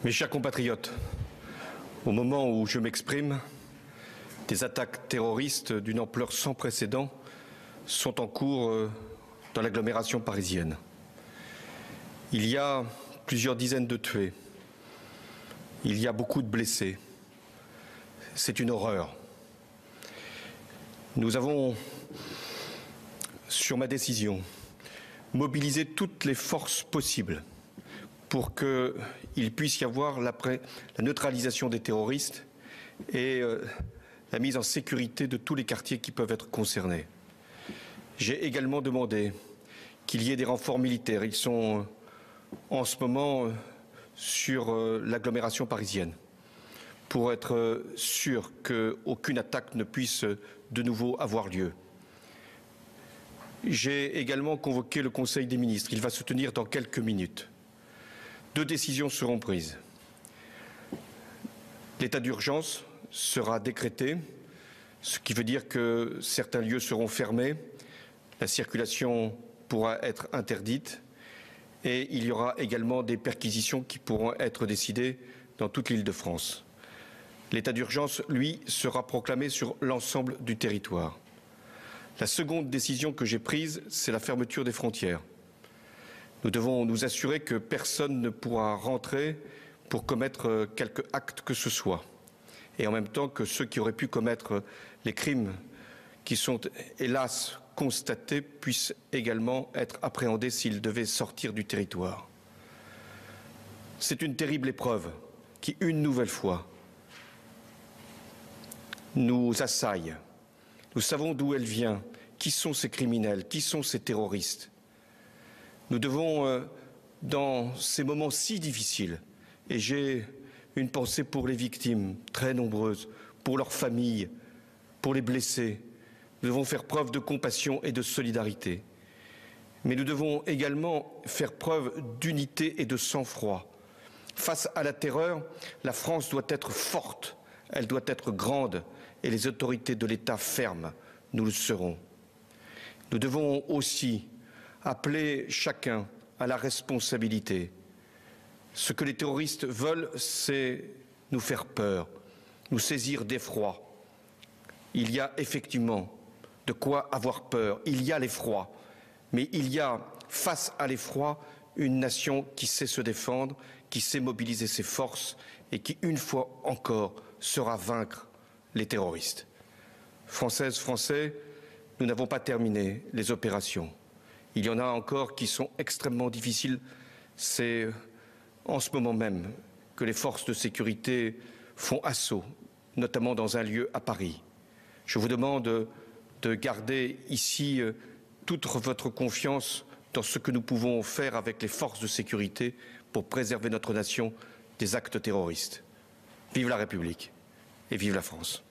Mes chers compatriotes, au moment où je m'exprime, des attaques terroristes d'une ampleur sans précédent sont en cours dans l'agglomération parisienne. Il y a plusieurs dizaines de tués. Il y a beaucoup de blessés. C'est une horreur. Nous avons, sur ma décision, mobilisé toutes les forces possibles pour qu'il puisse y avoir la neutralisation des terroristes et la mise en sécurité de tous les quartiers qui peuvent être concernés. J'ai également demandé qu'il y ait des renforts militaires. Ils sont en ce moment sur l'agglomération parisienne pour être sûr qu'aucune attaque ne puisse de nouveau avoir lieu. J'ai également convoqué le Conseil des ministres. Il va se tenir dans quelques minutes. 2 décisions seront prises. L'état d'urgence sera décrété, ce qui veut dire que certains lieux seront fermés, la circulation pourra être interdite et il y aura également des perquisitions qui pourront être décidées dans toute l'Île-de-France. L'état d'urgence, lui, sera proclamé sur l'ensemble du territoire. La seconde décision que j'ai prise, c'est la fermeture des frontières. Nous devons nous assurer que personne ne pourra rentrer pour commettre quelque acte que ce soit. Et en même temps que ceux qui auraient pu commettre les crimes qui sont hélas constatés puissent également être appréhendés s'ils devaient sortir du territoire. C'est une terrible épreuve qui, une nouvelle fois, nous assaille. Nous savons d'où elle vient, qui sont ces criminels, qui sont ces terroristes. Nous devons, dans ces moments si difficiles, et j'ai une pensée pour les victimes, très nombreuses, pour leurs familles, pour les blessés, nous devons faire preuve de compassion et de solidarité. Mais nous devons également faire preuve d'unité et de sang-froid. Face à la terreur, la France doit être forte, elle doit être grande, et les autorités de l'État fermes, nous le serons. Nous devons aussi appeler chacun à la responsabilité. Ce que les terroristes veulent, c'est nous faire peur, nous saisir d'effroi. Il y a effectivement de quoi avoir peur, il y a l'effroi, mais il y a, face à l'effroi, une nation qui sait se défendre, qui sait mobiliser ses forces et qui, une fois encore, saura vaincre les terroristes. Françaises, Français, nous n'avons pas terminé les opérations. Il y en a encore qui sont extrêmement difficiles. C'est en ce moment même que les forces de sécurité font assaut, notamment dans un lieu à Paris. Je vous demande de garder ici toute votre confiance dans ce que nous pouvons faire avec les forces de sécurité pour préserver notre nation des actes terroristes. Vive la République et vive la France.